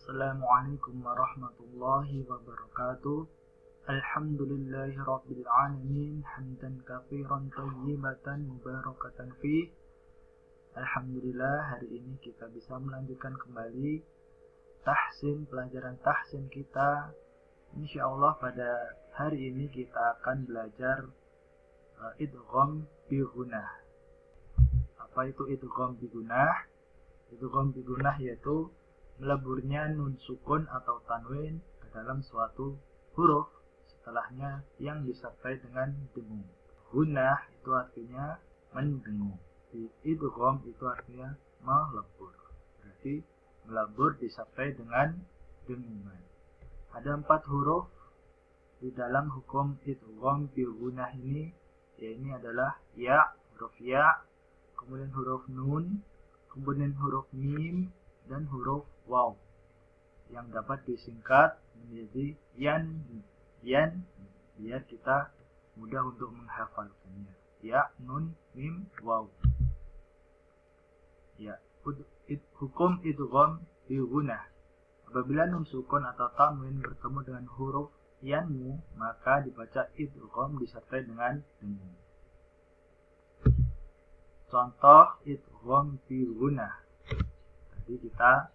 Assalamualaikum warahmatullahi wabarakatuh. Alhamdulillahi rabbil alamin, hamdan katsiran thayyibatan mubarakatan fih. Alhamdulillah, hari ini kita bisa melanjutkan kembali pelajaran tahsin kita. Insyaallah pada hari ini kita akan belajar idgham bi gunnah. Apa itu idgham bi gunnah? Idgham bi gunnah yaitu meleburnya nun sukun atau tanwin ke dalam suatu huruf setelahnya yang disertai dengan dengung. Gunnah itu artinya mendengung. Idgham itu artinya melebur. Berarti melebur disertai dengan dengungan. Ada 4 huruf di dalam hukum idgham bi gunnah ini, yaitu adalah ya, huruf ya, kemudian huruf nun, kemudian huruf mim, dan huruf waw yang dapat disingkat menjadi yan biar kita mudah untuk menghafalkannya. Ya, nun, mim, waw. Ya, hukum idgham bi gunnah. Apabila nun sukun atau tanwin bertemu dengan huruf yanmu, maka dibaca idgham disertai dengan dengung. Contoh idgham bi gunnah. Jadi kita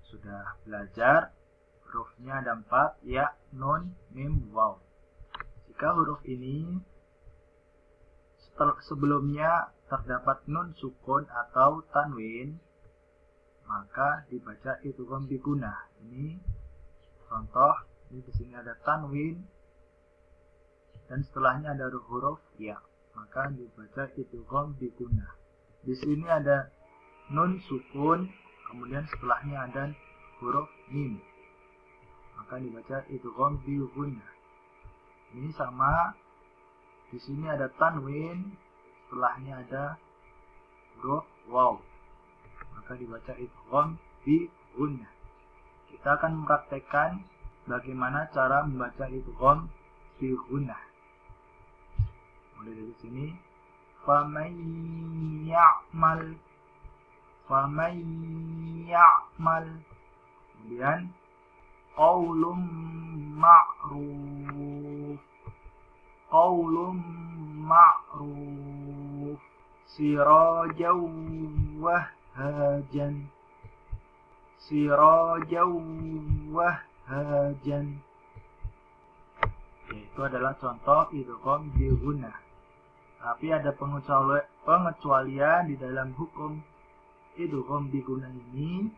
sudah belajar hurufnya ada 4, ya, nun, mim, waw. Jika huruf ini sebelumnya terdapat nun sukun atau tanwin, maka dibaca idgham bi gunnah. Ini contoh, ini di sini ada tanwin dan setelahnya ada huruf ya, maka dibaca idgham bi gunnah. Di sini ada nun sukun, kemudian setelahnya ada huruf mim, maka dibaca idgham bi gunnah. Ini sama, di sini ada tanwin, setelahnya ada huruf waw, maka dibaca idgham bi gunnah. Kita akan mempraktekkan bagaimana cara membaca idgham bi gunnah. Mulai dari sini, faman ya'mal, kemudian qaulun ma'ruf, sirajan wahhajan. Itu adalah contoh idgham bi gunnah. Tapi ada pengecualian di dalam hukum idgham bi gunnah ini.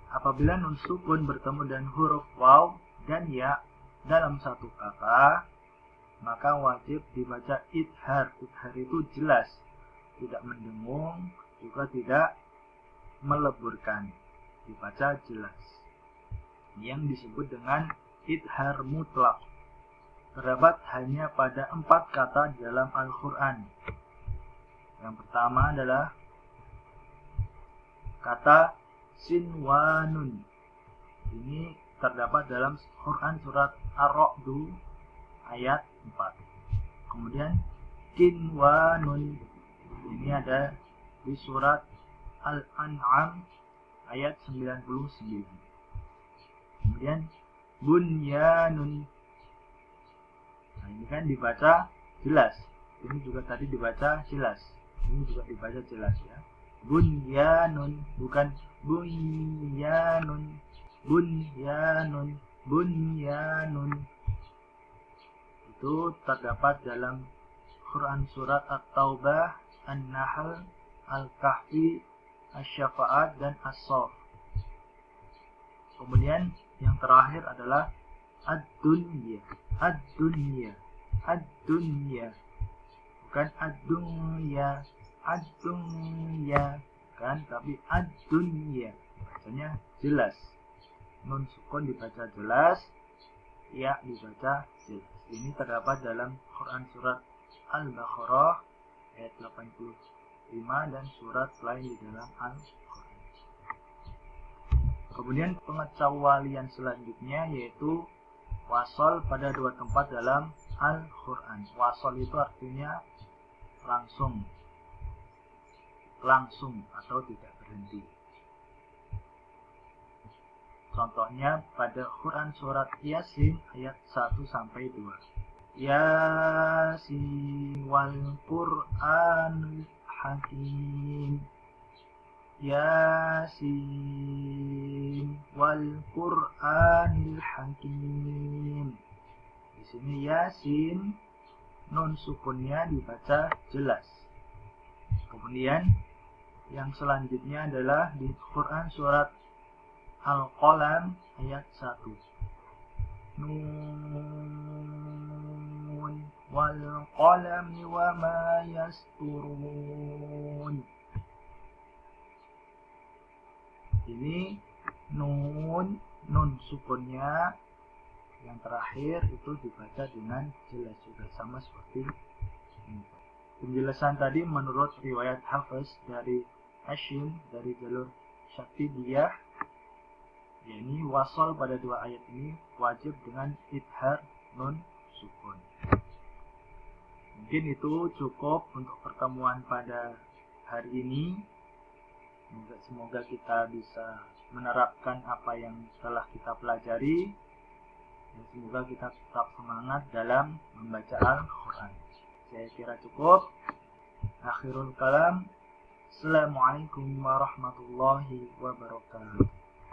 Apabila nun sukun bertemu dengan huruf waw dan ya dalam satu kata, maka wajib dibaca idhar. Idhar itu jelas, tidak mendengung, juga tidak meleburkan, dibaca jelas, yang disebut dengan idhar mutlak. Terdapat hanya pada 4 kata di dalam Al-Quran. Yang pertama adalah kata sinwanun. Ini terdapat dalam Quran surat Ar-Ra'd ayat 4. Kemudian kinwanun. Ini ada di surat Al-An'am ayat 99. Kemudian bunyanun. Nah, ini kan dibaca jelas. Ini juga tadi dibaca jelas. Ini juga dibaca jelas ya. Bunyanun, bukan bunyanun. Itu terdapat dalam Quran surat At-Taubah, An-Nahl, Al-Kahfi, Asy-Syafa'at, dan As-Saff. Kemudian yang terakhir adalah ad-dunya, bukan ad-dunya, kan, tapi ad-dunya. Bacanya jelas. Nun sukun dibaca jelas, ya dibaca jelas. Ini terdapat dalam Quran surat Al-Baqarah ayat 85 dan surat lain di dalam Al-Quran. Kemudian pengecualian selanjutnya yaitu wasol pada 2 tempat dalam Al-Quran. Wasol itu artinya langsung atau tidak berhenti. Contohnya pada Quran surat Yasin ayat 1-2. Yasin wal Qur'anil Hakim. Yasin wal Qur'anil Hakim. Di sini Yasin nun sukunnya dibaca jelas. Kemudian yang selanjutnya adalah di Quran surat Al-Qalam ayat 1. Nun wal qalami wa ma yasturun. Ini nun sukunnya yang terakhir itu dibaca dengan jelas juga, sama seperti ini. Penjelasan tadi menurut riwayat Hafiz dari Hashim dari jalur Syatibiyah, yakni wasal pada dua ayat ini wajib dengan idhar nun sukun. Mungkin itu cukup untuk pertemuan pada hari ini. Semoga kita bisa menerapkan apa yang telah kita pelajari, dan semoga kita tetap semangat dalam membaca Al-Quran. Saya kira cukup. Akhirul kalam. Assalamualaikum warahmatullahi wabarakatuh.